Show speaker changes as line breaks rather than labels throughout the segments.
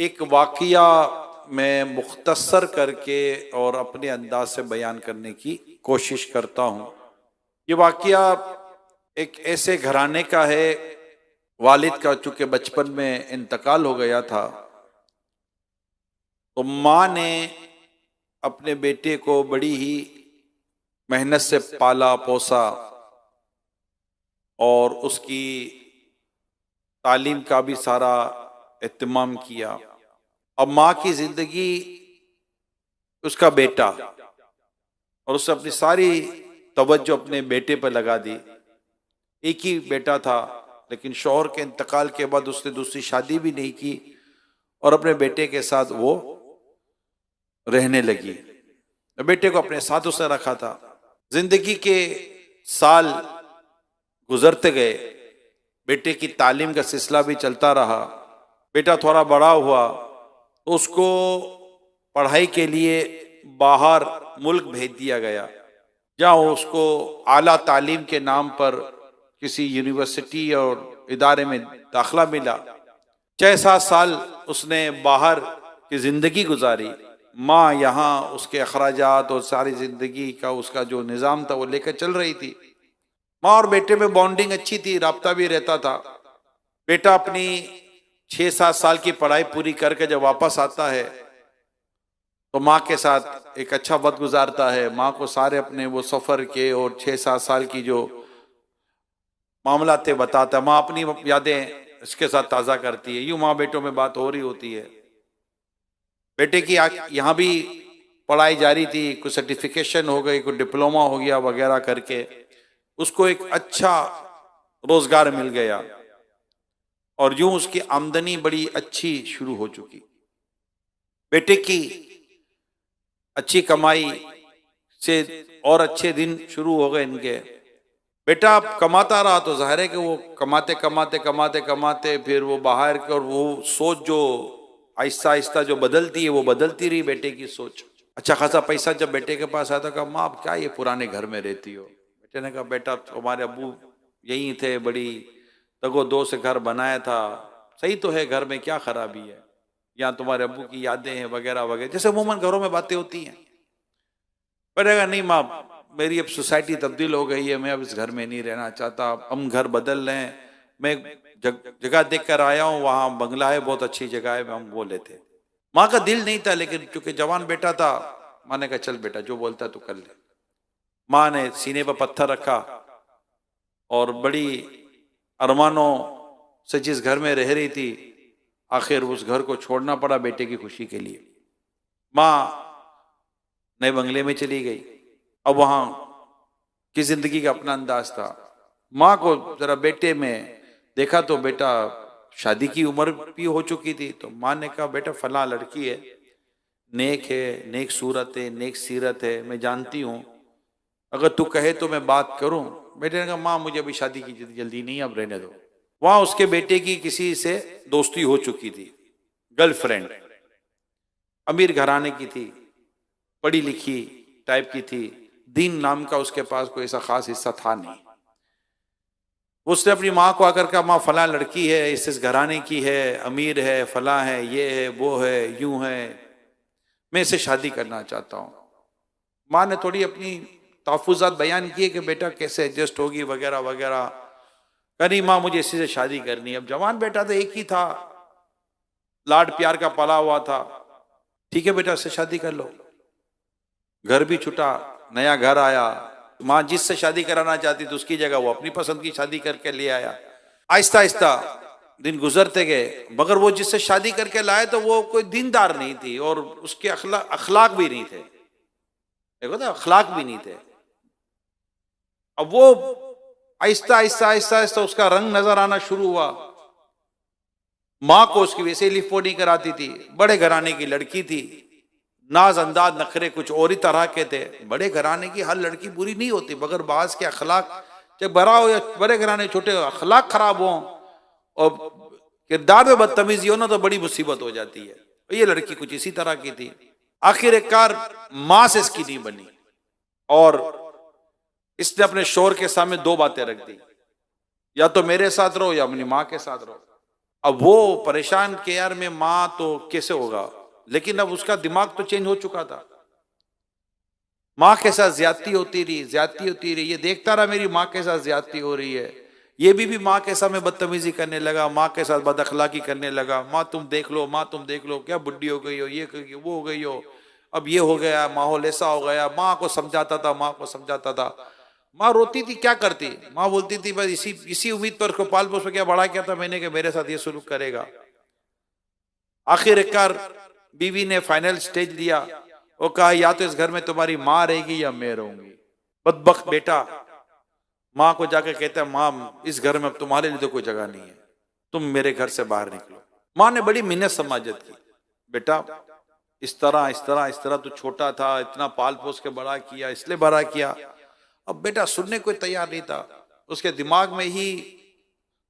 एक वाक़या मैं मुख्तसर करके और अपने अंदाज से बयान करने की कोशिश करता हूँ। ये वाक़या एक ऐसे घराने का है, वालिद का चूँकि बचपन में इंतकाल हो गया था, तो माँ ने अपने बेटे को बड़ी ही मेहनत से पाला पोसा और उसकी तालीम का भी सारा एहतमाम किया। अब माँ की जिंदगी उसका बेटा, और उसने अपनी सारी तवज्जो अपने बेटे पर लगा दी। एक ही बेटा था, लेकिन शौहर के इंतकाल के बाद उसने दूसरी शादी भी नहीं की और अपने बेटे के साथ वो रहने लगी। बेटे को अपने साथ उसने रखा था। जिंदगी के साल गुजरते गए, बेटे की तालीम का सिलसिला भी चलता रहा। बेटा थोड़ा बड़ा हुआ तो उसको पढ़ाई के लिए बाहर मुल्क भेज दिया गया, जहाँ उसको आला तालीम के नाम पर किसी यूनिवर्सिटी और इदारे में दाखिला मिला। 6-7 साल उसने बाहर की जिंदगी गुजारी। माँ यहाँ उसके अखराजात और सारी जिंदगी का उसका जो निज़ाम था वो लेकर चल रही थी। माँ और बेटे में बॉन्डिंग अच्छी थी, राब्ता भी रहता था। बेटा अपनी 6-7 साल की पढ़ाई पूरी करके जब वापस आता है तो माँ के साथ एक अच्छा वक्त गुजारता है। माँ को सारे अपने वो सफ़र के और 6-7 साल की जो मामला थे बताता है। माँ अपनी यादें इसके साथ ताज़ा करती है। यूं माँ बेटों में बात हो रही होती है। बेटे की यहाँ भी पढ़ाई जारी थी, कुछ सर्टिफिकेशन हो गई, कुछ डिप्लोमा हो गया वगैरह करके उसको एक अच्छा रोजगार मिल गया और यूं उसकी आमदनी बड़ी अच्छी शुरू हो चुकी। बेटे की अच्छी कमाई से और अच्छे दिन शुरू हो गए इनके। बेटा अब कमाता रहा तो जाहिर है कि वो कमाते कमाते कमाते कमाते फिर वो बाहर की, और वो सोच जो आहिस्ता आहिस्ता जो बदलती है वो बदलती रही बेटे की सोच। अच्छा खासा पैसा जब बेटे के पास आया तो कहा, माँ आप क्या ये पुराने घर में रहती हो? बेटे ने कहा, बेटा हमारे अब्बू यही थे, बड़ी तगो दो से घर बनाया था। सही तो है, घर में क्या खराबी है, यहाँ तुम्हारे अब्बू की यादें हैं वगैरह वगैरह, जैसे अमूमन घरों में बातें होती हैं। बेटा नहीं माँ, मेरी अब सोसाइटी तब्दील हो गई है, मैं अब इस घर में नहीं रहना चाहता, हम घर बदल रहे हैं। मैं जगह देख कर आया हूँ, वहाँ बंगला है, बहुत अच्छी जगह है, हम वो लेते। माँ का दिल नहीं था, लेकिन क्योंकि जवान बेटा था, माँ ने कहा चल बेटा जो बोलता है तू कर ले। माँ ने सीने पर पत्थर रखा और बड़ी अरमानों से जिस घर में रह रही थी, आखिर उस घर को छोड़ना पड़ा बेटे की खुशी के लिए। माँ नए बंगले में चली गई। अब वहां की जिंदगी का अपना अंदाज था। माँ को जरा बेटे में देखा तो बेटा शादी की उम्र भी हो चुकी थी। तो माँ ने कहा, बेटा फला लड़की है, नेक है, नेक सूरत है, नेक सीरत है, मैं जानती हूँ, अगर तू कहे तो मैं बात करूं। बेटे ने कहा, माँ मुझे अभी शादी की जल्दी नहीं, अब रहने दो। वहां उसके बेटे की किसी से दोस्ती हो चुकी थी, गर्लफ्रेंड, अमीर घराने की थी, पढ़ी लिखी टाइप की थी, दीन नाम का उसके पास कोई ऐसा खास हिस्सा था नहीं। उसने अपनी माँ को आकर कहा, माँ फला लड़की है, इस घराने की है, अमीर है, फला है, ये है, वो है, यूं है, मैं इसे शादी करना चाहता हूँ। माँ ने थोड़ी अपनी तहफुजात बयान किए कि बेटा कैसे एडजस्ट होगी वगैरह वगैरह। कहीं माँ मुझे इसी से शादी करनी है। अब जवान बेटा तो एक ही था, लाड प्यार का पला हुआ था। ठीक है बेटा, इससे शादी कर लो। घर भी छुटा, नया घर आया। माँ जिससे शादी कराना चाहती थी उसकी जगह वो अपनी पसंद की शादी करके ले आया। आहिस्ता आहिस्ता दिन गुजरते गए, मगर वो जिससे शादी करके लाए तो वो कोई दीनदार नहीं थी और उसके अखलाक भी नहीं थे। देखो ना, अखलाक भी नहीं थे। अब वो आहिस्ता आहिस्ता आहिस्ता आहिस्ता उसका रंग नजर आना शुरू हुआ। माँ को उसकी वैसे ही लिफ्ट नहीं कराती थी। बड़े घराने की लड़की थी, नाज अंदाज नखरे कुछ और ही तरह के थे। बड़े घराने की हर लड़की बुरी नहीं होती, मगर बाज के अखलाक, चाहे बड़ा हो या बड़े घराने छोटे, अखलाक खराब हो और किरदार में बदतमीजी हो ना तो बड़ी मुसीबत हो जाती है। तो ये लड़की कुछ इसी तरह की थी। आखिरकार माँ से इसकी नहीं बनी और इसने अपने शोहर के सामने दो बातें रख दी, या तो मेरे साथ रहो या अपनी माँ के साथ रहो। अब वो परेशान के यार में माँ तो कैसे होगा, लेकिन अब उसका दिमाग तो चेंज हो चुका था। माँ के साथ ज्यादती होती रही, ज्यादती होती रही, ये देखता रहा मेरी माँ के साथ ज्यादती हो रही है, ये भी माँ के साथ में बदतमीजी करने लगा, माँ के साथ बदअखलाकी करने लगा। माँ तुम देख लो, माँ तुम देख लो, क्या बुढ़ी हो गई हो, ये वो हो गई हो, अब ये हो गया, माहौल ऐसा हो गया। माँ को समझाता था, माँ को समझाता था, माँ रोती थी, क्या करती, माँ बोलती थी बस इसी इसी उम्मीद पर उसको पाल पोस क्या बड़ा किया था मैंने कि मेरे साथ ये सुलूक करेगा। आखिरकार बीवी ने फाइनल स्टेज लिया, वो कहा या तो इस घर में तुम्हारी माँ रहेगी या मैं रहूंगी। बदबख्त बेटा माँ को जाकर कहता है माँ इस घर में अब तुम्हारे लिए तो कोई जगह नहीं है, तुम मेरे घर से बाहर निकलो। माँ ने बड़ी मिन्नत समाजत की, बेटा इस तरह इस तरह इस तरह, तो छोटा था, इतना पाल पोस के बड़ा किया, इसलिए बड़ा किया। अब बेटा सुनने को तैयार नहीं था, उसके दिमाग में ही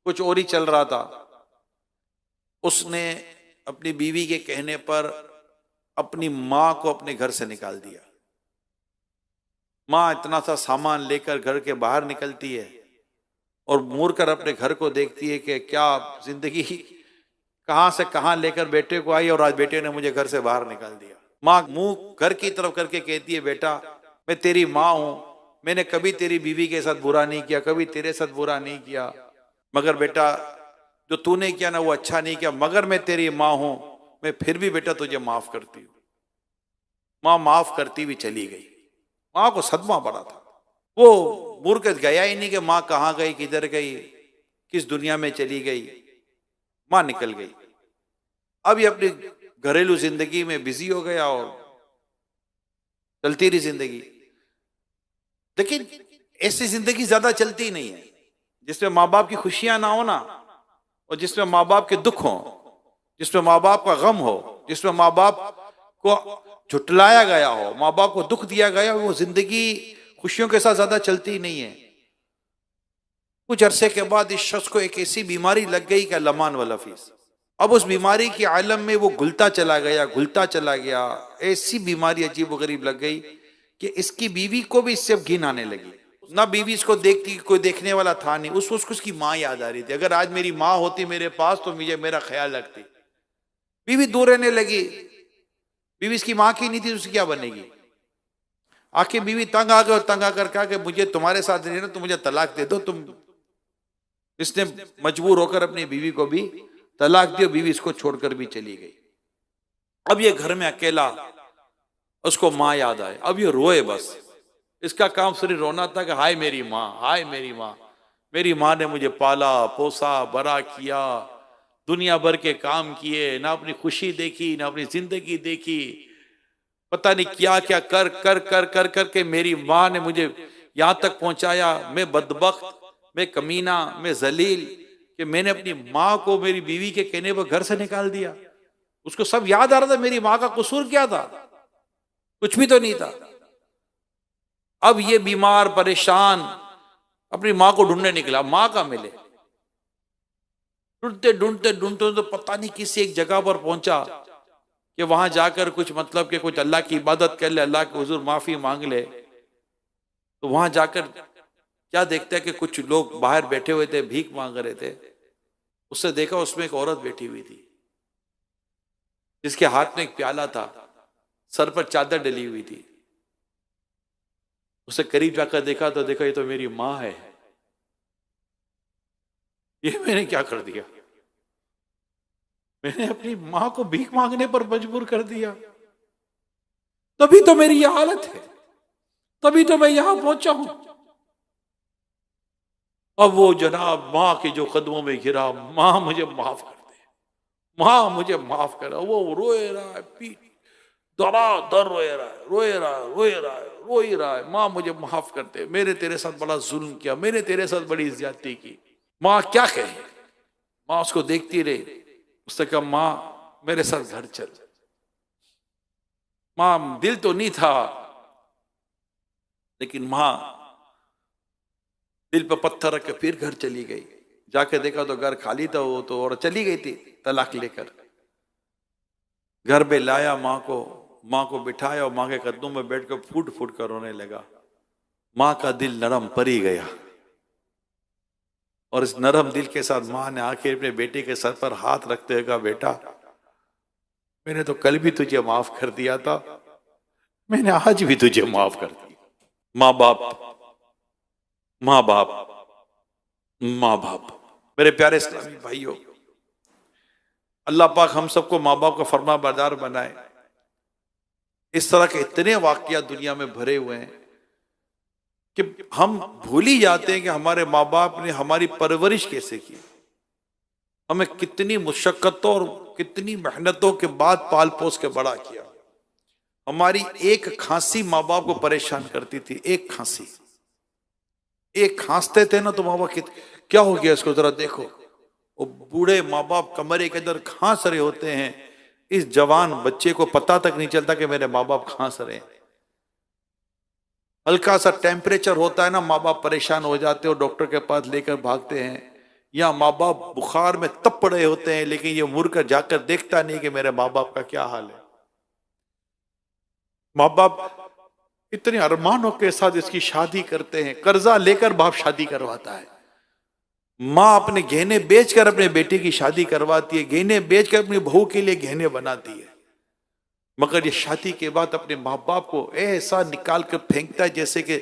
कुछ और ही चल रहा था। उसने अपनी बीवी के कहने पर अपनी माँ को अपने घर से निकाल दिया। माँ इतना सा सामान लेकर घर के बाहर निकलती है और मुड़ कर अपने घर को देखती है कि क्या जिंदगी कहां से कहां लेकर बेटे को आई और आज बेटे ने मुझे घर से बाहर निकाल दिया। माँ मुंह घर की तरफ करके कहती है बेटा मैं तेरी माँ हूं, मैंने कभी तेरी बीवी के साथ बुरा नहीं किया, कभी तेरे साथ बुरा नहीं किया, मगर बेटा जो तूने किया ना वो अच्छा नहीं किया, मगर मैं तेरी माँ हूं, मैं फिर भी बेटा तुझे माफ करती हूँ। माँ माफ करती हुई चली गई। माँ को सदमा पड़ा था, वो मुर्ग गया ही नहीं कि माँ कहाँ गई, किधर गई, किस दुनिया में चली गई। माँ निकल गई। अब ये अपनी घरेलू जिंदगी में बिजी हो गया और चलती रही जिंदगी। लेकिन ऐसी जिंदगी ज्यादा चलती नहीं है जिसमें माँ बाप की खुशियां ना हो ना, और जिसमें माँ बाप के दुख हो, जिसमें माँ बाप का गम हो, जिसमें माँ बाप को झुटलाया गया हो, माँ बाप को दुख दिया गया हो, वो जिंदगी खुशियों के साथ ज्यादा चलती नहीं है। कुछ अरसे के बाद इस शख्स को एक ऐसी बीमारी लग गई कि लमान वाला फीस। अब उस बीमारी के आलम में वो घुलता चला गया, घुलता चला गया। ऐसी बीमारी अजीब गरीब लग गई कि इसकी बीवी को भी इससे घिन आने लगी। ना बीवी इसको देखती, कोई देखने वाला था नहीं, उसको उसकी माँ याद आ रही थी। अगर आज मेरी माँ होती मेरे पास तो मुझे मेरा ख्याल रखती। बीवी दूर रहने लगी। बीवी इसकी माँ की नहीं थी, उसकी क्या बनेगी। आखिर बीवी तंग आ गए और तंग आकर कहा कि मुझे तुम्हारे साथ रहना, तो मुझे तलाक दे दो तुम। इसने मजबूर होकर अपनी बीवी को भी तलाक दिया, बीवी इसको छोड़कर भी चली गई। अब ये घर में अकेला, उसको माँ याद आए। अब ये रोए, बस इसका काम सिर्फ रोना था कि हाय मेरी माँ, हाय मेरी माँ, मेरी माँ ने मुझे पाला पोसा बड़ा किया, दुनिया भर के काम किए, ना अपनी खुशी देखी ना अपनी जिंदगी देखी, पता नहीं क्या क्या कर कर कर कर कर के मेरी माँ ने मुझे यहां तक पहुंचाया। मैं बदबख्त, मैं कमीना, मैं जलील कि मैंने अपनी माँ को मेरी बीवी के कहने पर घर से निकाल दिया। उसको सब याद आ रहा था मेरी माँ का कसूर क्या था, कुछ भी तो नहीं था। अब ये बीमार परेशान अपनी माँ को ढूंढने निकला, माँ का मिले। ढूंढते ढूंढते ढूंढते तो पता नहीं किसी एक जगह पर पहुंचा कि वहां जाकर कुछ मतलब कि कुछ अल्लाह की इबादत कर ले, अल्लाह के हुजूर माफी मांग ले। तो वहां जाकर क्या देखते हैं कि कुछ लोग बाहर बैठे हुए थे, भीख मांग रहे थे। उससे देखा उसमें एक औरत बैठी हुई थी जिसके हाथ में एक प्याला था, सर पर चादर डली हुई थी। उसे करीब जाकर देखा तो देखा ये तो मेरी माँ है। ये मैंने क्या कर दिया, मैंने अपनी माँ को भीख मांगने पर मजबूर कर दिया। तभी तो मेरी यह हालत है, तभी तो मैं यहां पहुंचा हूं। अब वो जनाब माँ के जो कदमों में गिरा, माँ मुझे माफ कर दे, माँ मुझे माफ कर। वो रोए रहा है, पीठ दरा दर रोए रहा है, रोए रहा है, रोए रहा है, रो ही रहा है, माँ मुझे माफ कर दे, मैंने तेरे साथ बड़ा जुल्म किया, मैंने तेरे साथ बड़ी ज्यादती की। माँ क्या कहे। माँ उसको देखती रही। उसने कहा माँ मेरे साथ घर चल। माँ दिल तो नहीं था, लेकिन माँ दिल पर पत्थर रख के फिर घर चली गई। जाके देखा तो घर खाली था, वो तो और चली गई थी तलाक लेकर। घर पे लाया माँ को बिठाया और माँ के कदमों में बैठकर फूट फूट कर रोने लगा। माँ का दिल नरम परी गया। और इस नरम दिल के साथ माँ ने आखिर अपने बेटे के सर पर हाथ रखते हुए कहा, बेटा मैंने तो कल भी तुझे माफ कर दिया था, मैंने आज भी तुझे माफ कर दिया। माँ बाप, माँ बाप, माँ बाप। मेरे प्यारे इस्लामी भाइयों, अल्लाह पाक हम सबको माँ बाप का फरमाबरदार बनाए। इस तरह के इतने वाकया दुनिया में भरे हुए हैं कि हम भूल ही जाते हैं कि हमारे माँ बाप ने हमारी परवरिश कैसे की, हमें कितनी मुशक्कतों और कितनी मेहनतों के बाद पाल पोस के बड़ा किया। हमारी एक खांसी माँ बाप को परेशान करती थी, एक खांसी, एक खांसते थे ना तो माँ बाप क्या हो गया इसको जरा देखो। वो बूढ़े माँ बाप कमरे के अंदर खांस रहे होते हैं, इस जवान बच्चे को पता तक नहीं चलता कि मेरे माँ बाप खांस रहे हैं। हल्का सा टेम्परेचर होता है ना, माँ बाप परेशान हो जाते हो, डॉक्टर के पास लेकर भागते हैं। या माँ बाप बुखार में तप पड़े होते हैं, लेकिन ये मुड़ कर जाकर देखता नहीं कि मेरे माँ बाप का क्या हाल है। माँ बाप इतने अरमानों के साथ इसकी शादी करते हैं, कर्जा लेकर बाप शादी करवाता है। माँ अपने गहने बेचकर अपने बेटे की शादी करवाती है, गहने बेचकर अपनी बहू के लिए गहने बनाती है। मगर ये शादी के बाद अपने माँ बाप को ऐसा निकाल कर फेंकता है जैसे कि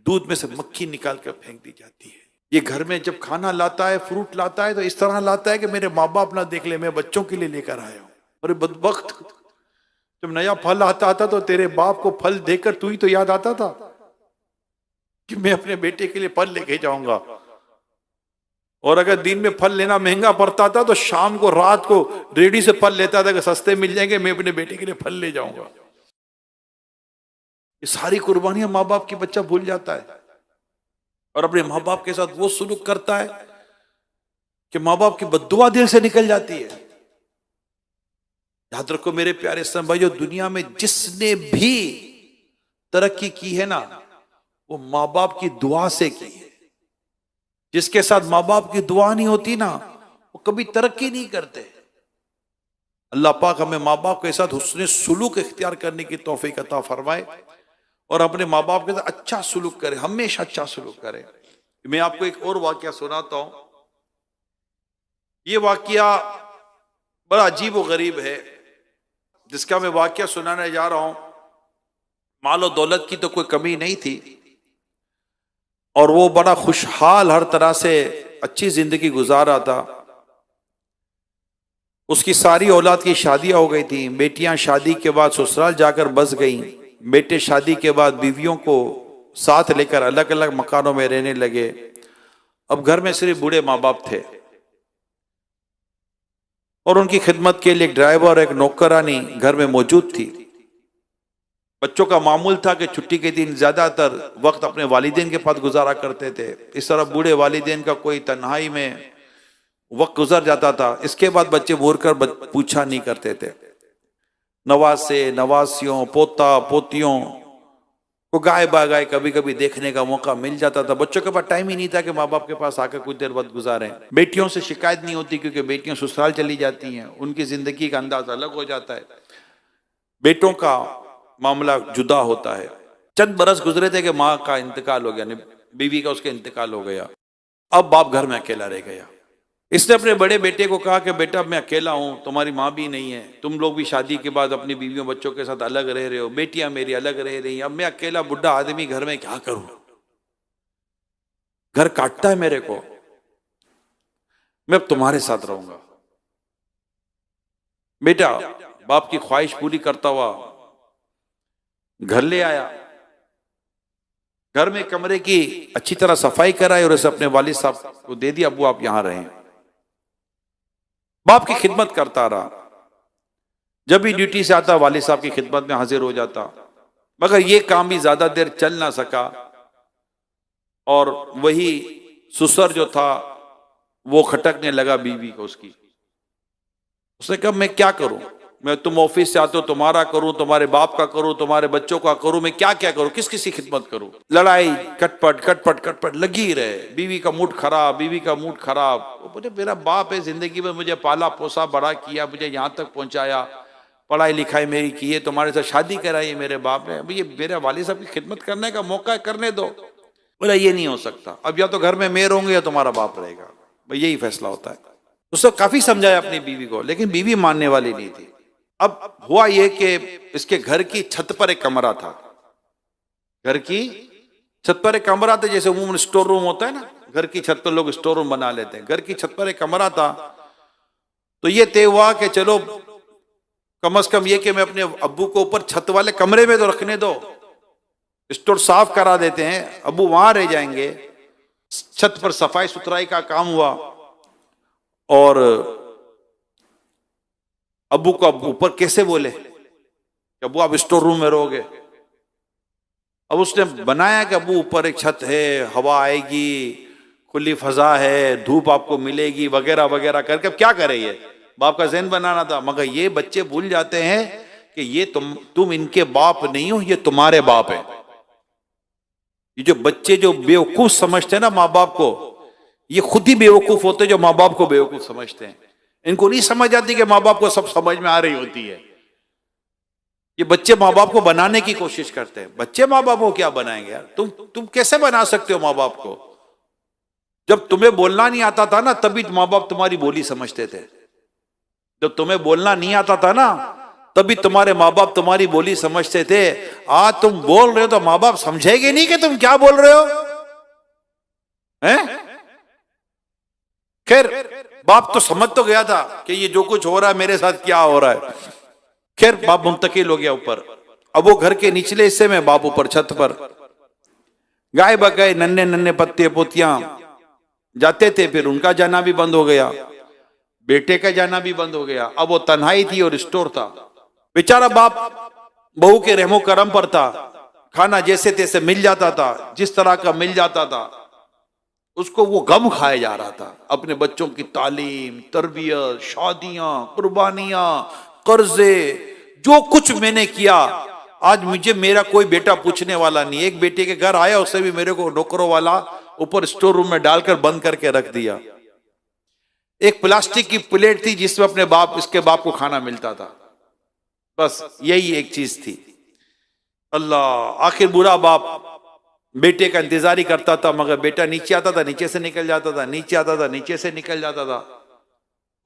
दूध में से मक्खी निकाल कर फेंक दी जाती है। ये घर में जब खाना लाता है, फ्रूट लाता है, तो इस तरह लाता है कि मेरे माँ बाप ना देख ले, मैं बच्चों के लिए लेकर आया हूं। अरे बदबख्त, जब नया फल आता था तो तेरे बाप को फल देकर तू ही तो याद आता था कि मैं अपने बेटे के लिए फल लेके जाऊंगा। और अगर दिन में फल लेना महंगा पड़ता था तो शाम को, रात को रेडी से फल लेता था कि सस्ते मिल जाएंगे, मैं अपने बेटे के लिए फल ले जाऊंगा। ये सारी कुर्बानियां माँ बाप की बच्चा भूल जाता है और अपने माँ बाप के साथ वो सुलूक करता है कि माँ बाप की बद्दुआ दिल से निकल जाती है। याद रखो मेरे प्यारे इस्लाम भाइयों, दुनिया में जिसने भी तरक्की की है ना, वो माँ बाप की दुआ से की है। जिसके साथ माँ बाप की दुआ नहीं होती ना, वो कभी तरक्की नहीं करते। अल्लाह पाक हमें माँ बाप के साथ हुस्ने सुलूक इख्तियार करने की तौफीक अता फरमाए और अपने माँ बाप के साथ अच्छा सुलूक करे, हमेशा अच्छा सुलूक करे। मैं आपको एक और वाकया सुनाता हूं। ये वाकया बड़ा अजीब व गरीब है, जिसका मैं वाकया सुनाने जा रहा हूं। मालो दौलत की तो कोई कमी नहीं थी और वो बड़ा खुशहाल, हर तरह से अच्छी जिंदगी गुजार रहा था। उसकी सारी औलाद की शादियां हो गई थी। बेटियां शादी के बाद ससुराल जाकर बस गईं, बेटे शादी के बाद बीवियों को साथ लेकर अलग अलग मकानों में रहने लगे। अब घर में सिर्फ बूढ़े माँ बाप थे और उनकी खिदमत के लिए एक ड्राइवर और एक नौकरानी घर में मौजूद थी। बच्चों का मामूल था कि छुट्टी के दिन ज्यादातर वक्त अपने वालिदैन के पास गुजारा करते थे। इस तरह बूढ़े वालिदैन का कोई तन्हाई में वक्त गुजर जाता था। इसके बाद बच्चे बोर कर पूछा नहीं करते थे। नवासे, नवासियों, पोता पोतियों को गाय बागाए कभी कभी देखने का मौका मिल जाता था। बच्चों के पास टाइम ही नहीं था कि माँ बाप के पास आकर कुछ देर वक्त गुजारें। बेटियों से शिकायत नहीं होती क्योंकि बेटियां ससुराल चली जाती हैं, उनकी जिंदगी का अंदाज अलग हो जाता है। बेटों का मामला जुदा होता है। चंद बरस गुजरे थे कि माँ का इंतकाल हो गया, बीवी का उसके इंतकाल हो गया। अब बाप घर में अकेला रह गया। इसने अपने बड़े बेटे को कहा कि बेटा मैं अकेला हूं, तुम्हारी माँ भी नहीं है, तुम लोग भी शादी के बाद अपनी बीवियों बच्चों के साथ अलग रह रहे हो, बेटियां मेरी अलग रह रही, अब मैं अकेला बुढ़ा आदमी घर में क्या करूं, घर काटता है मेरे को, मैं अब तुम्हारे साथ रहूंगा। बेटा बाप की ख्वाहिश पूरी करता हुआ घर ले आया। घर में कमरे की अच्छी तरह सफाई कराई और उसे अपने वालिद साहब को दे दिया, अबू आप यहां रहें। बाप की खिदमत करता रहा। जब भी ड्यूटी से आता वालिद साहब की खिदमत में हाजिर हो जाता, मगर यह काम भी ज्यादा देर चल ना सका और वही ससुर जो था वो खटकने लगा बीवी को उसकी। उसने कहा मैं क्या करूं, मैं तुम ऑफिस से आते हो तुम्हारा करूं, तुम्हारे बाप का करूं, तुम्हारे बच्चों का करूं, मैं क्या क्या करूं, किस किसी खिदमत करूं। लड़ाई कटपट कटपट कटपट लगी रहे। बीवी का मूड खराब, बीवी का मूड खराब। मुझे मेरा बाप है, जिंदगी में मुझे पाला पोसा बड़ा किया, मुझे यहां तक पहुंचाया, पढ़ाई लिखाई मेरी की है, तुम्हारे साथ शादी कराई है मेरे बाप ने, अभी ये मेरे वालिद साहब की खिदमत करने का मौका है, करने दो। बोला ये नहीं हो सकता, अब या तो घर में मेयर होंगे या तुम्हारा बाप रहेगा, भाई यही फैसला होता है। उसने काफी समझाया अपनी बीवी को, लेकिन बीवी मानने वाली नहीं थी। अब हुआ ये कि इसके घर की छत पर एक कमरा था, घर की छत पर एक कमरा था, जैसे अमूमन स्टोर रूम होता है ना, घर की छत पर लोग स्टोर रूम बना लेते हैं, घर की छत पर एक कमरा था। तो ये तय हुआ कि चलो कम से कम ये कि मैं अपने अब्बू को ऊपर छत वाले कमरे में तो रखने दो, स्टोर साफ करा देते हैं, अब्बू वहां रह जाएंगे। छत पर सफाई सुथराई का काम हुआ और अब्बू को ऊपर कैसे बोले कि अब्बू आप स्टोर रूम में रहोगे। अब उसने बनाया कि अब्बू ऊपर एक छत है, हवा आएगी, खुली फजा है, धूप आपको मिलेगी वगैरह वगैरह करके। अब क्या करे, ये बाप का ज़हन बनाना था। मगर ये बच्चे भूल जाते हैं कि ये तुम इनके बाप नहीं हो, ये तुम्हारे बाप है। ये जो बच्चे जो बेवकूफ समझते हैं ना माँ बाप को, ये खुद ही बेवकूफ होते हैं जो माँ बाप को बेवकूफ समझते हैं। इनको नहीं समझ आती कि माँ बाप को सब समझ में आ रही होती है। ये बच्चे माँ बाप को बनाने की कोशिश करते हैं। बच्चे माँ बाप को क्या बनाएंगे यार, तुम कैसे बना सकते हो माँ बाप को। जब तुम्हें बोलना नहीं आता था ना, तभी माँ बाप तुम्हारी बोली समझते थे। जब तुम्हें बोलना नहीं आता था ना, तभी तुम्हारे माँ बाप तुम्हारी बोली समझते थे। आज तुम बोल रहे हो तो माँ बाप समझेंगे नहीं कि तुम क्या बोल रहे हो, हैं? खैर बाप तो समझ तो गया था कि ये जो कुछ हो रहा है मेरे साथ क्या हो रहा है। खैर बाप मुंतकिल हो गया ऊपर। अब वो घर के निचले हिस्से में, बाप ऊपर छत पर। गाय बगाए नन्हे नन्हे पत्ते पोतियां जाते थे, फिर उनका जाना भी बंद हो गया, बेटे का जाना भी बंद हो गया। अब वो तन्हाई थी और स्टोर था। बेचारा बाप बहू के रहमो करम पर था, खाना जैसे तैसे मिल जाता था, जिस तरह का मिल जाता था। उसको वो गम खाया जा रहा था, अपने बच्चों की तालीम, तरबियत, शादियां, कुर्बानियां, कर्जे, जो कुछ मैंने किया। आज मुझे मेरा कोई बेटा पूछने वाला नहीं। एक बेटे के घर आया, उससे भी मेरे को नौकरों वाला ऊपर स्टोर रूम में डालकर बंद करके रख दिया। एक प्लास्टिक की प्लेट थी जिसमें अपने बाप, इसके बाप को खाना मिलता था, बस यही एक चीज थी। अल्लाह, आखिर बुरा बाप बेटे का इंतजार ही करता था, मगर बेटा नीचे आता था, नीचे से निकल जाता था, नीचे आता था, नीचे से निकल जाता था।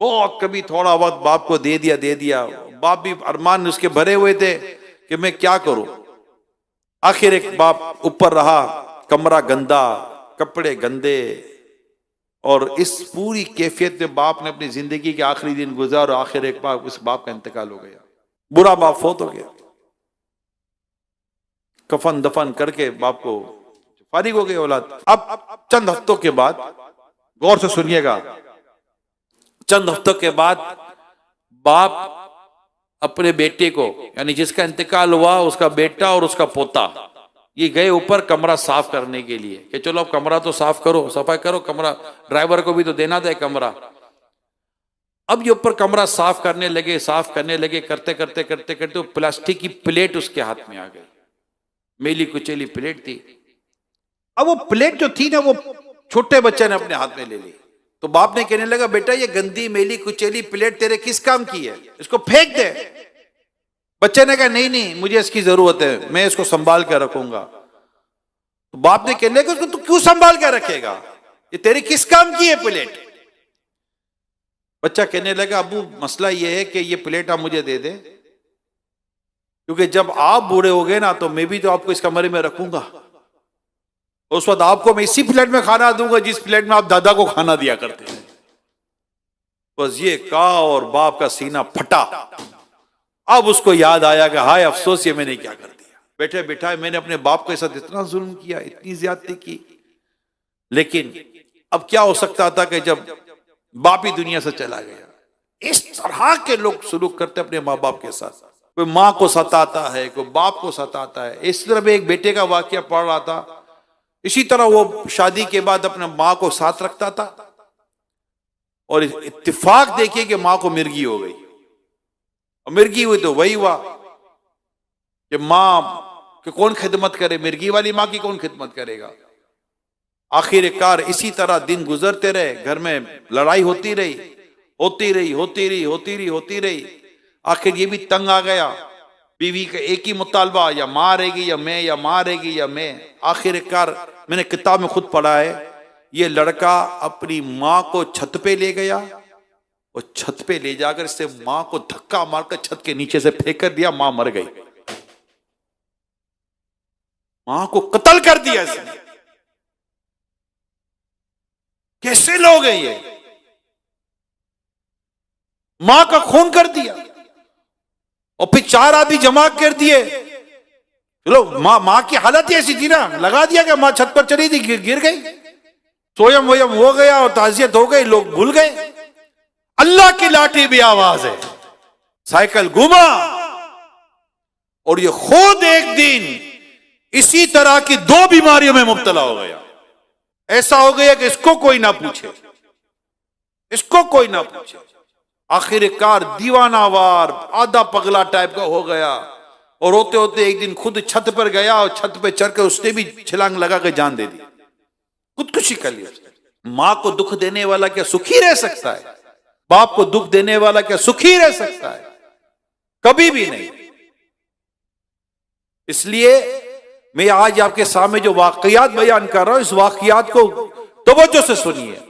बहुत कभी थोड़ा वक्त बाप को दे दिया। बाप भी अरमान उसके भरे हुए थे कि मैं क्या करूं। आखिर एक बाप ऊपर रहा, कमरा गंदा, कपड़े गंदे, और इस पूरी कैफियत में बाप ने अपनी जिंदगी के आखिरी दिन गुजार। और आखिर एक बाप, उस बाप का इंतकाल हो गया। बुरा बाप फौत हो गया। कफन दफन करके बाप को फारिग हो गई औलाद। अब चंद हफ्तों के बाद, गौर से सुनिएगा, चंद हफ्तों के बाद बाप अपने बेटे को, यानी जिसका इंतकाल हुआ, उसका बेटा और उसका पोता, ये गए ऊपर कमरा साफ करने के लिए कि चलो अब कमरा तो साफ करो, सफाई करो, कमरा ड्राइवर को भी तो देना था कमरा। अब ये ऊपर कमरा साफ करने लगे, करते करते करते करते प्लास्टिक की प्लेट उसके हाथ में आ गई। मेली कुचेली प्लेट थी। अब वो प्लेट जो थी ना, वो छोटे बच्चे ने अपने हाथ में ले ली। तो बाप ने कहने लगा, बेटा ये गंदी मेली कुचेली प्लेट तेरे किस काम की है, इसको फेंक दे। बच्चे ने कहा नहीं, मुझे इसकी जरूरत है, मैं इसको संभाल कर रखूंगा। तो बाप ने कहने लगा, उसको तू क्यों संभाल कर रखेगा, ये तेरी किस काम की है प्लेट। बच्चा कहने लगा, अबू मसला ये है कि ये प्लेट आप मुझे दे दे, क्योंकि जब आप बूढ़े हो गए ना, तो मैं भी तो आपको इस कमरे में रखूंगा, उस वक्त आपको मैं इसी प्लेट में खाना दूंगा जिस प्लेट में आप दादा को खाना दिया करते हैं। बस ये कहा और बाप का सीना फटा। अब उसको याद आया कि हाय अफसोस, ये मैंने क्या कर दिया। बैठे बैठा मैंने अपने बाप के साथ इतना जुल्म किया, इतनी ज्यादती की। लेकिन अब क्या हो सकता था कि जब बाप ही दुनिया से चला गया। इस तरह के लोग सलूक करते अपने माँ बाप के साथ। कोई माँ को सताता है, कोई बाप को सताता है। इस तरह एक बेटे का वाकया पढ़ रहा था। इसी तरह वो शादी के बाद अपने माँ को साथ रखता था, और इत्तेफाक देखिए कि माँ को मिर्गी हो गई। और मिर्गी हुई तो वही हुआ कि माँ कि कौन खिदमत करे, मिर्गी वाली माँ की कौन खिदमत करेगा। आखिरकार इसी तरह दिन गुजरते रहे, घर में लड़ाई होती रही। आखिर ये भी तंग आ गया, बीवी का एक ही मुतालबा, या माँ रहेगी या मैं, या माँ रहेगी या मैं। आखिरकार मैंने किताब में खुद पढ़ा है, ये लड़का अपनी माँ को छत पे ले गया और छत पे ले जाकर इससे माँ को धक्का मारकर छत के नीचे से फेंक कर दिया, माँ मर गई। माँ को कत्ल कर दिया इसने। कैसे लोग हैं ये? मां का खून कर दिया और फिर 4 आदमी जमा कर दिए। चलो मां की हालत ही ऐसी थी ना, लगा दिया कि मां छत पर चली थी, गिर गई, सोयम वोयम हो गया और ताजियत हो गई, लोग भूल गए। अल्लाह की लाठी भी आवाज है, साइकिल घुमा और ये खुद एक दिन इसी तरह की 2 बीमारियों में मुब्तला हो गया। ऐसा हो गया कि इसको कोई ना पूछे, इसको कोई ना पूछे। आखिरकार दीवानावार आधा पगला टाइप का हो गया और होते होते एक दिन खुद छत पर गया और छत पर चढ़कर उसने भी छलांग लगा कर जान दे दी, खुदकुशी कर लिया। मां को दुख देने वाला क्या सुखी रह सकता है? बाप को दुख देने वाला क्या सुखी रह सकता है? कभी भी नहीं। इसलिए मैं आज आपके सामने जो वाकयात बयान कर रहा हूं, इस वाकयात को तवज्जो से सुनिए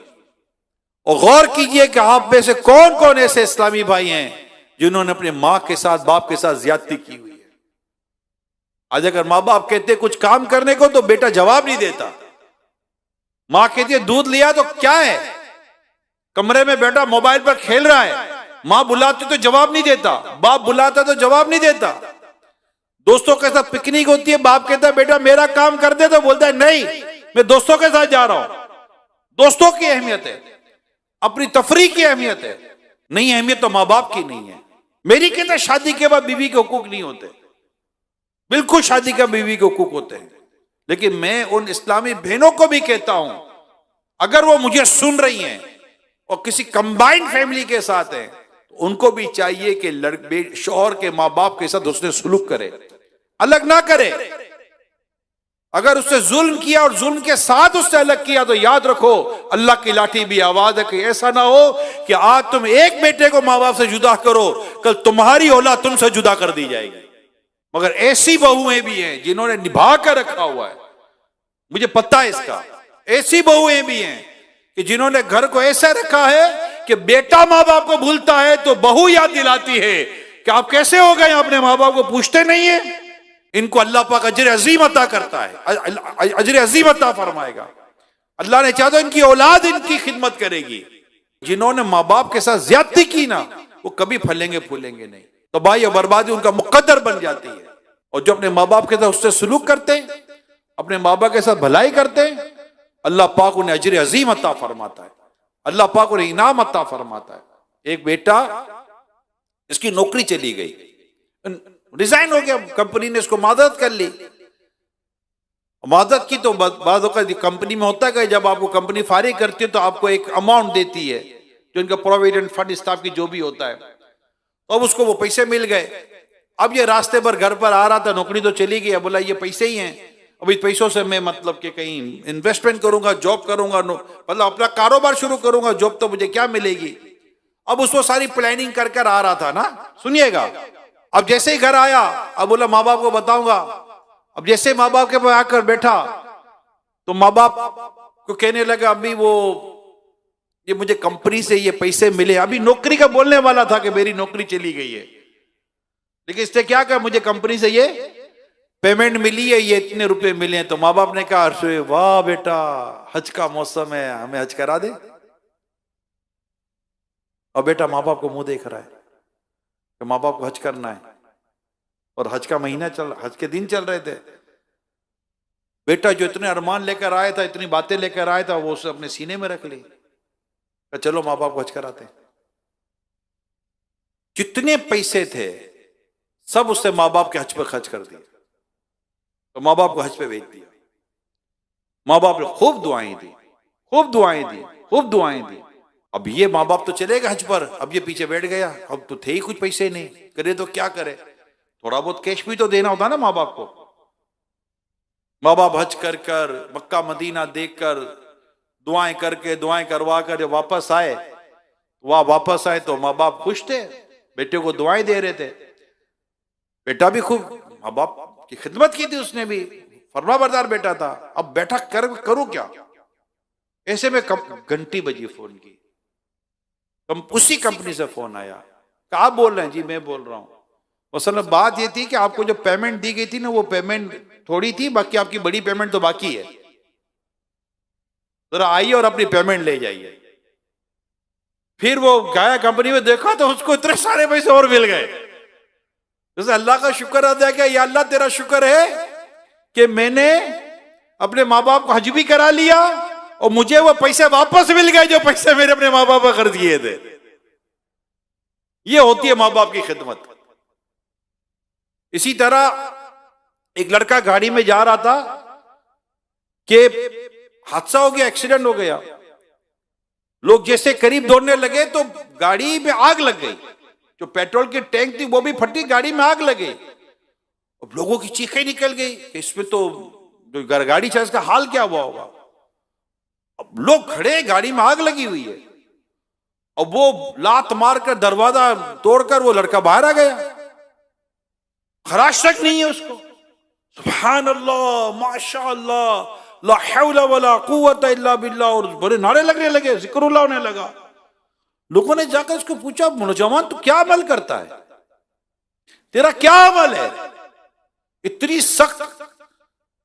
और गौर कीजिए कि आप में से कौन कौन ऐसे इस्लामी भाई हैं जिन्होंने अपने मां के साथ, बाप के साथ ज्यादती की हुई है। आज अगर मां बाप कहते कुछ काम करने को तो बेटा जवाब नहीं देता। मां कहती है दूध लिया तो क्या है, कमरे में बैठा मोबाइल पर खेल रहा है। मां बुलाती तो जवाब नहीं देता, बाप बुलाता तो जवाब नहीं देता। दोस्तों के साथ पिकनिक होती है, बाप कहता है बेटा मेरा काम कर दे, तो बोलता है नहीं मैं दोस्तों के साथ जा रहा हूं। दोस्तों की अहमियत है, अपनी तफरीह की अहमियत है, नहीं अहमियत तो मां बाप की नहीं है। मेरी कहता है शादी के बाद बीवी के हुकूक नहीं होते, बिल्कुल शादी के बीवी के हुकूक होते हैं। लेकिन मैं उन इस्लामी बहनों को भी कहता हूं, अगर वो मुझे सुन रही हैं और किसी कंबाइंड फैमिली के साथ हैं तो उनको भी चाहिए कि शौहर के मां बाप के साथ उसने सुलूक करे, अलग ना करे। अगर उससे जुल्म किया और जुल्म के साथ उससे अलग किया तो याद रखो अल्लाह की लाठी भी आवाज है कि ऐसा ना हो कि आज तुम एक बेटे को मां बाप से जुदा करो, कल तुम्हारी औलाद तुमसे जुदा कर दी जाएगी। मगर ऐसी बहुएं भी हैं जिन्होंने निभा कर रखा हुआ है, मुझे पता है इसका। ऐसी बहुएं भी हैं कि जिन्होंने घर को ऐसा रखा है कि बेटा मां बाप को भूलता है तो बहू याद दिलाती है कि आप कैसे हो गए, अपने मां बाप को पूछते नहीं है। इनको अल्लाह पाक अजर अजीम अता करता है, अजर अजीम अता फरमाएगा। अल्लाह ने चाहा तो इनकी औलाद इनकी खिदमत करेगी। जिन्होंने माँ बाप के साथ ज्यादती की ना वो कभी फलेंगे फूलेंगे नहीं, तो भाई और बर्बादी उनका मुकद्दर बन जाती है। और जो अपने माँ बाप के साथ उससे सुलूक करते हैं, अपने माँ बाप के साथ भलाई करते हैं, अल्लाह पाक उन्हें अजर अजीम अता फरमाता है, अल्लाह पाक उन्हें इनाम अता फरमाता है। एक बेटा, इसकी नौकरी चली गई, रिजाइन हो गया, कंपनी ने इसको मादत कर ली। मादत की तो बाद कंपनी में होता है, जब आपको कंपनी फारिग करती है तो आपको एक अमाउंट देती है जो इनका प्रोविडेंट फंड स्टाफ की जो भी होता है, तो अब उसको वो पैसे मिल गए। अब ये रास्ते पर घर पर आ रहा था, नौकरी तो चली गई, बोला ये पैसे ही हैं, अब इस पैसों से मैं मतलब कि कहीं इन्वेस्टमेंट करूंगा, जॉब करूंगा, मतलब अपना कारोबार शुरू करूंगा, जॉब तो मुझे क्या मिलेगी। अब उसको सारी प्लानिंग कर कर आ रहा था ना, सुनिएगा। अब जैसे ही घर आया, अब बोला माँ बाप को बताऊंगा। अब जैसे माँ बाप के पास आकर बैठा तो माँ बाप को कहने लगा अभी वो ये मुझे कंपनी से ये पैसे मिले, अभी नौकरी का बोलने वाला था कि मेरी नौकरी चली गई है, लेकिन इसने क्या कहा मुझे कंपनी से ये पेमेंट मिली है, ये इतने रुपए मिले हैं। तो माँ बाप ने कहा वाह बेटा हज का मौसम है, हमें हज करा दे। और बेटा माँ बाप को मुंह देख रहा है कि माँ बाप को हज करना है, और हज का महीना हज के दिन चल रहे थे। बेटा जो इतने अरमान लेकर आया था, इतनी बातें लेकर आया था, वो उसे अपने सीने में रख ली। चलो माँ बाप को हज कराते। जितने पैसे थे सब उससे माँ बाप के हज पर खर्च कर दिए, तो माँ बाप को हज पे भेज दिया। माँ बाप ने खूब दुआएं दी, खूब दुआएं दी, खूब दुआएं दी। अब ये माँ बाप तो चले गए हज पर, अब ये पीछे बैठ गया, अब तो थे ही कुछ पैसे नहीं, करे तो क्या करे, थोड़ा बहुत कैश भी तो देना होता ना माँ बाप को। माँ बाप हज कर कर मक्का मदीना देख कर दुआएं करके दुआएं करवा कर जब वापस आए, वह वापस आए तो माँ बाप खुश थे, बेटे को दुआएं दे रहे थे। बेटा भी खूब माँ बाप की खिदमत की थी उसने भी, फरमाबरदार बेटा था। अब बैठा करूं क्या? ऐसे में घंटी बजी फोन की, उसी कंपनी से फोन आया कि आप बोल रहे हैं? जी मैं बोल रहा हूं। असल में बात ये थी कि आपको जो पेमेंट दी गई थी ना, वो पेमेंट थोड़ी थी, बाकी आपकी बड़ी पेमेंट तो बाकी है, जरा आइए और अपनी पेमेंट ले जाइए। फिर वो गया कंपनी में, देखा तो उसको इतने सारे पैसे और मिल गए। जैसे अल्लाह का शुक्र अदा किया, या अल्लाह तेरा शुक्र है कि मैंने अपने माँ बाप को हज भी करा लिया और मुझे वो पैसे वापस मिल गए जो पैसे मेरे अपने माँ बाप पर खर्च किए थे। ये होती है माँ बाप की खिदमत। इसी तरह एक लड़का गाड़ी में जा रहा था कि हादसा हो गया, एक्सीडेंट हो गया। लोग जैसे करीब दौड़ने लगे तो गाड़ी में आग लग गई, जो पेट्रोल की टैंक थी वो भी फटी, गाड़ी में आग लग गई। अब लोगों की चीखें निकल गई कि इसमें तो जो गाड़ी चला इसका हाल क्या हुआ होगा। अब लोग खड़े, गाड़ी में आग लगी हुई है, और वो लात मारकर दरवाजा तोड़कर वो लड़का बाहर आ गया, खराश तक नहीं है उसको। सुभान अल्लाह, माशाअल्लाह, ला हौला वला कुव्वता इल्ला बिल्लाह, और बड़े नारे लगने लगे, जिक्रुल्लाह होने लगा। लोगों ने जाकर उसको पूछा, नौजवान तू क्या अमल करता है, तेरा क्या अमल है? इतनी सख्त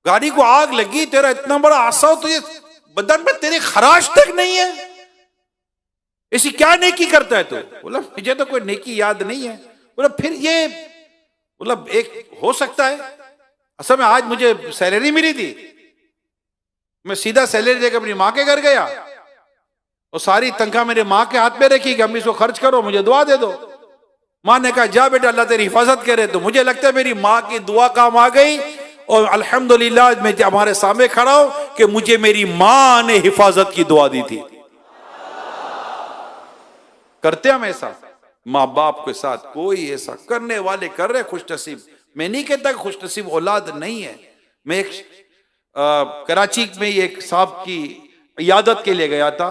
गाड़ी को आग लगी, तेरा इतना बड़ा हादसा हो, तो ये बदन में तेरी खराश तक नहीं है, ऐसी क्या नेकी करता है तू? बोला मुझे तो कोई नेकी याद नहीं है। बोला फिर ये, मतलब एक हो सकता है, असल में आज मुझे सैलरी मिली थी, मैं सीधा सैलरी लेकर अपनी माँ के घर गया और सारी तनख्वाह मेरे माँ के हाथ में रखी कि अम्मी इसको खर्च करो, मुझे दुआ दे दो। माँ ने कहा जा बेटा, अल्लाह तेरी हिफाजत करे। तो मुझे लगता है मेरी माँ की दुआ काम आ गई, और अल्हम्दुलिल्लाह मैं हमारे सामने खड़ा हूं कि मुझे मेरी माँ ने हिफाजत की दुआ दी थी। करते हम ऐसा माँ बाप के साथ? कोई ऐसा करने वाले कर रहे, खुश नसीब। मैं नहीं कहता खुश नसीब औलाद नहीं है। मैं एक कराची में एक साहब की इयादत के लिए गया था,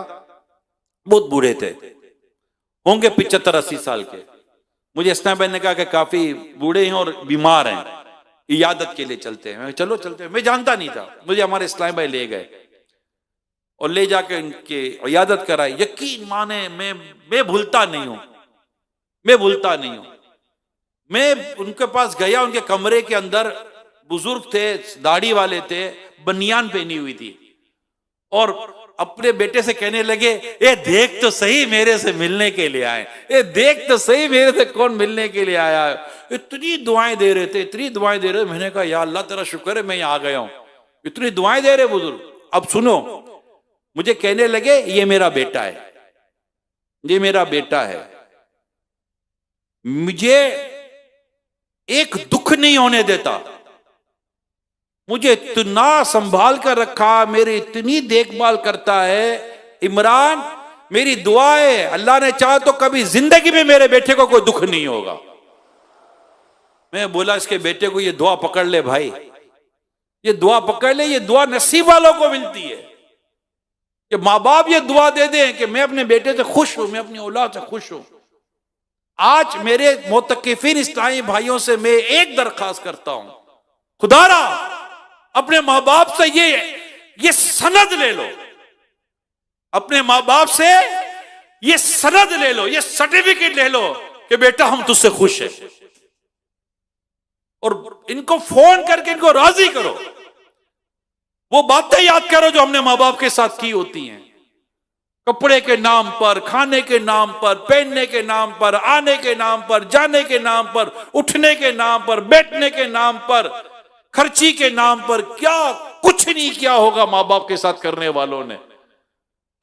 बहुत बूढ़े थे, होंगे 75-80 साल के। मुझे इस्लाम भाई ने कहा कि काफी बूढ़े हैं और बीमार हैं, इयादत के लिए चलते हैं। चलो चलते हैं। मैं जानता नहीं था, मुझे हमारे इस्लाम भाई ले गए और ले जाके इनके इयादत कराई। यकीन माने मैं भूलता नहीं हूं, मैं भूलता नहीं हूं। मैं उनके पास गया, उनके कमरे के अंदर बुजुर्ग थे, दाढ़ी वाले थे, बनियान पहनी हुई थी, और अपने बेटे से कहने लगे, ये देख तो सही मेरे से मिलने के लिए आए, ये देख तो सही मेरे से कौन मिलने के लिए आया है। इतनी दुआएं दे रहे थे, इतनी दुआएं दे रहे थे। मैंने कहा या अल्लाह तेरा शुक्र है मैं यहाँ आ गया हूं, इतनी दुआएं दे रहे बुजुर्ग। अब सुनो, मुझे कहने लगे ये मेरा बेटा है, ये मेरा बेटा है, मुझे एक दुख नहीं होने देता, मुझे इतना संभाल कर रखा, मेरी इतनी देखभाल करता है। इमरान मेरी दुआ है, अल्लाह ने चाहा तो कभी जिंदगी में मेरे बेटे को कोई दुख नहीं होगा। मैं बोला इसके बेटे को ये दुआ पकड़ ले भाई, ये दुआ पकड़ ले, ये दुआ नसीब वालों को मिलती है कि माँ बाप ये दुआ दे दें कि मैं अपने बेटे से खुश हूं, मैं अपनी औलाद से खुश हूं। आज मेरे मोतकिफिन इस्लामी भाइयों से मैं एक दरखास्त करता हूं, खुदारा अपने माँ बाप से ये सनद ले लो, अपने माँ बाप से ये सनद ले लो, ये सर्टिफिकेट ले लो कि बेटा हम तुझसे खुश हैं, और इनको फोन करके इनको राजी करो। वो बातें याद करो जो हमने माँ बाप के साथ की होती हैं, कपड़े के नाम पर, खाने के नाम पर, पहनने के नाम पर, आने के नाम पर, जाने के नाम पर, उठने के नाम पर, बैठने के नाम पर, खर्ची के नाम पर, क्या कुछ नहीं किया होगा माँ बाप के साथ करने वालों ने।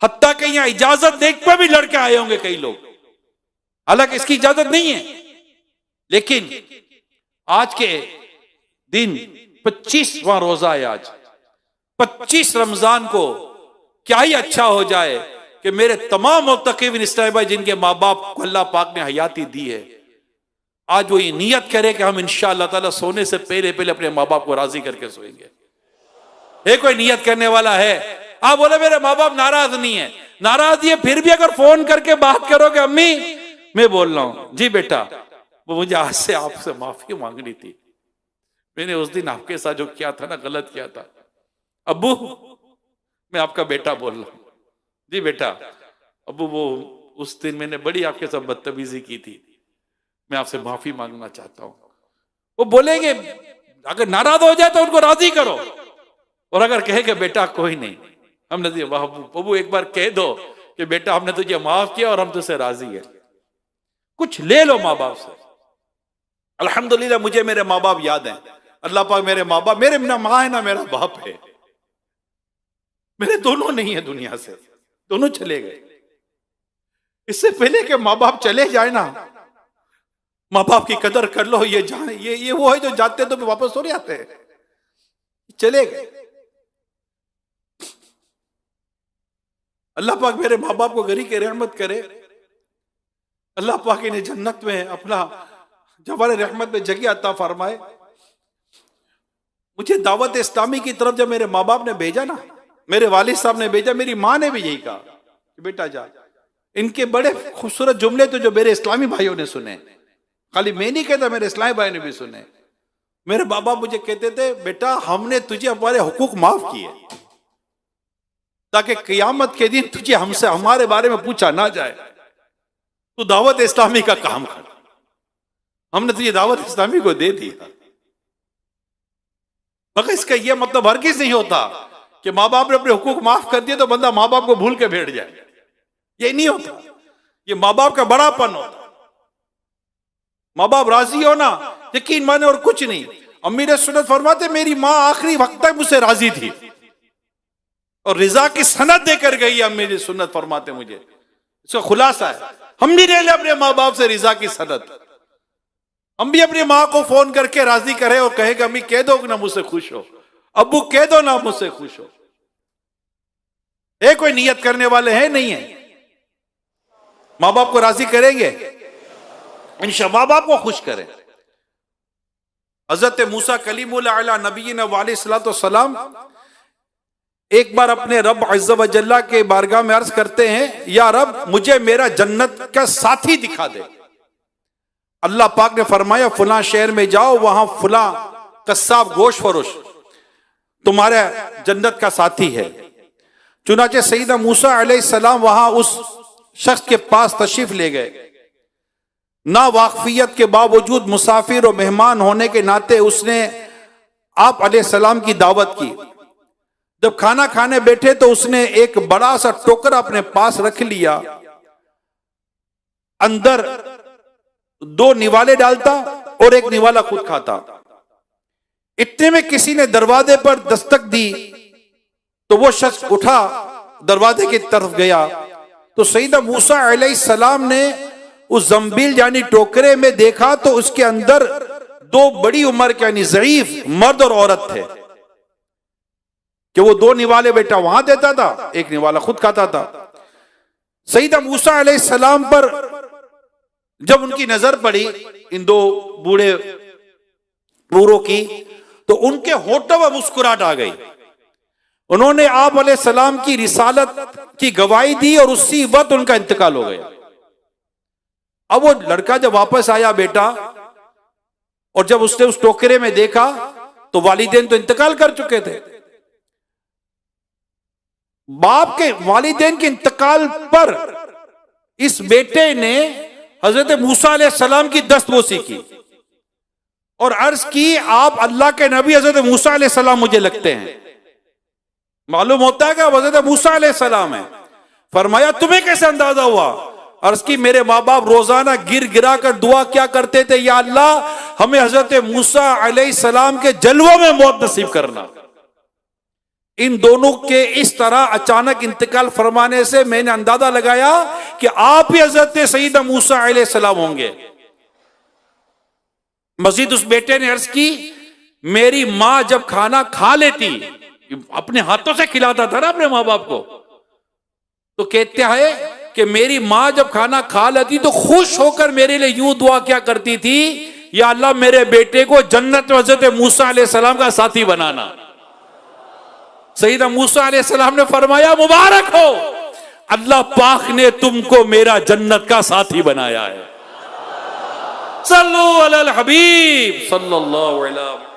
हत्ता कि यहां इजाजत देख पर भी लड़के आए होंगे कई लोग, हालांकि इसकी इजाजत नहीं है, लेकिन आज के दिन 25वां रोजा है। आज 25 रमजान को क्या ही अच्छा हो जाए कि मेरे तमाम मुत्तकीन इस्लामी भाई जिनके माँ बाप को अल्लाह पाक ने हयाती दी है, आज वो ये नियत करे कि हम इंशाअल्लाह ताला सोने से पहले पहले अपने माँ बाप को राजी करके सोएंगे। है कोई नियत करने वाला है? आप बोले मेरे माँ बाप नाराज नहीं है, नाराज ये फिर भी अगर फोन करके बात करोगे, अम्मी मैं बोल रहा हूं जी बेटा, वो मुझे आज से आपसे माफी मांगनी थी, मैंने उस दिन आपके साथ जो किया था ना, गलत किया था। अब्बू, मैं आपका बेटा बोल रहा हूं। जी बेटा। अब्बू, वो उस दिन मैंने बड़ी आपके साथ बदतमीजी की थी, मैं आपसे माफी मांगना चाहता हूं। वो बोलेंगे, अगर नाराज हो जाए तो उनको राजी करो, और अगर कहे कि बेटा कोई नहीं, हमने दिया, वाह बबू एक बार कह दो कि बेटा हमने तुझे माफ किया और हम तुझसे राजी है, कुछ ले लो माँ बाप से। अल्हम्दुलिल्लाह मुझे मेरे माँ बाप याद हैं। अल्लाह पाक मेरे माँ बाप, मेरे ना माँ है ना मेरा बाप है, मेरे दोनों नहीं है दुनिया से, दोनों चले गए। इससे पहले कि माँ बाप चले जाए ना, माँ बाप की कदर कर लो। ये जाने, ये वो है जो जाते तो वापस थोड़ी आते हैं, चले गए। अल्लाह पाक मेरे माँ बाप को गरी के रहमत करे। अल्लाह पाक इन्हें जन्नत में अपना जवान रहमत में जगह अता फरमाए। मुझे दावत इस्लामी की तरफ जब मेरे माँ बाप ने भेजा ना, मेरे वालिद साहब ने भेजा, मेरी माँ ने भी यही कहा कि बेटा जा। इनके बड़े खूबसूरत जुमले तो जो मेरे इस्लामी भाइयों ने सुने, खाली मैं नहीं कहता, मेरे इस्लामी भाई ने भी सुने। मेरे बाबा मुझे कहते थे, बेटा हमने तुझे हमारे हुकूक माफ किए ताकि क़यामत के दिन तुझे हमसे हमारे बारे में पूछा ना जाए, तू दावत इस्लामी का काम कर, हमने तुझे दावत इस्लामी को दे दिया। मगर इसका यह मतलब हरगिज़ नहीं होता कि माँ बाप ने अपने हुकूक माफ कर दिए तो बंदा माँ बाप को भूल के बैठ जाए, ये नहीं होता। ये माँ बाप का बड़ापन होता। माँ बाप राजी हो ना, यकीन माने, और कुछ नहीं। अमीर सुन्नत फरमाते, मेरी माँ आखिरी वक्त तक मुझसे राजी थी और रिजा की सनद देकर गई। अमीर सुन्नत फरमाते, मुझे इसका खुलासा है, हम भी ले ले अपने माँ बाप से रिजा की सनद। हम भी अपनी माँ को फोन करके राजी करें और कहेगा, अम्मी कह दो ना मुझसे खुश हो, अब्बू कह दो ना मुझसे खुश हो। है कोई नियत करने वाले हैं? नहीं है। माँ बाप को राजी करेंगे इंशाअल्लाह, माँ बाप को खुश करें। हजरत मूसा कलीमुल्लाह अला नबीना व अलैहिस्सलातु वस्सलाम एक बार अपने रब अज़्ज़ा व जल्ला के बारगाह में अर्ज करते हैं, या रब मुझे मेरा जन्नत का साथी दिखा दे। अल्लाह पाक ने फरमाया, फुला शहर में जाओ, वहां फुला कस्साब गोश्त फरोश तुम्हारे जन्नत का साथी है। चुनाचे सईदा मूसा अलैहिस्सलाम वहां उस शख्स के पास तशरीफ ले गए। ना वाकफियत के बावजूद मुसाफिर और मेहमान होने के नाते उसने आप अलैहिस्सलाम की दावत की। जब खाना खाने बैठे तो उसने एक बड़ा सा टोकरा अपने पास रख लिया, अंदर 2 निवाले डालता और एक निवाला खुद खाता। इतने में किसी ने दरवाजे पर दस्तक दी तो वो शख्स उठा, दरवाजे की तरफ गया तो सईदा मूसा अलैहिस्सलाम ने उस जंबील यानी टोकरे में देखा तो उसके अंदर 2 बड़ी उम्र के यानी ज़ईफ मर्द और औरत थे कि वो 2 निवाले बेटा वहां देता था, एक निवाला खुद खाता था। सईदा मूसा अलैहिस्सलाम पर जब उनकी नजर पड़ी इन 2 बूढ़े बूढ़ों की, तो उनके होठों में मुस्कुराहट आ गई। उन्होंने आप अलैहिस्सलाम की रिसालत की गवाही दी और उसी वक्त उनका इंतकाल हो गया। अब वो लड़का जब वापस आया बेटा, और जब उसने उस टोकरे में देखा तो वालिदैन तो इंतकाल कर चुके थे। बाप के वालिदैन के इंतकाल पर इस बेटे ने हजरत मूसा अलैहिस्सलाम की दस्तबोसी की और अर्ज की, आप अल्लाह के नबी हजरत मूसा अलैहिस्सलाम मुझे लगते हैं। मालूम होता है कि हजरत मूसा अलैहिस्सलाम है। फरमाया, तुम्हें कैसे अंदाजा हुआ? अर्ज की, मेरे माँ बाप रोजाना गिर गिरा कर दुआ क्या करते थे, या अल्लाह हमें हजरत मूसा अलैहिस्सलाम के जलवों में मौत नसीब करना। इन दोनों के इस तरह अचानक इंतकाल फरमाने से मैंने अंदाजा लगाया कि आप ही हजरत सईदा मूसा अलैहिस्सलाम होंगे। मजीद उस बेटे ने अर्ज की, मेरी माँ जब खाना खा लेती, अपने हाथों से खिलाता था ना अपने माँ बाप को, तो कहते हैं कि मेरी माँ जब खाना खा लेती तो खुश होकर मेरे लिए यूं दुआ क्या करती थी, या अल्लाह मेरे बेटे को जन्नत में हजरत मूसा अलैहिस्सलाम का साथी बनाना। सईदा मूसा अलैहिस्सलाम ने फरमाया, मुबारक हो, अल्लाह पाक ने तुमको मेरा जन्नत का साथी बनाया है। सल्लल्लाहु अलैहि हबीब सल्लल्लाहु अलैहि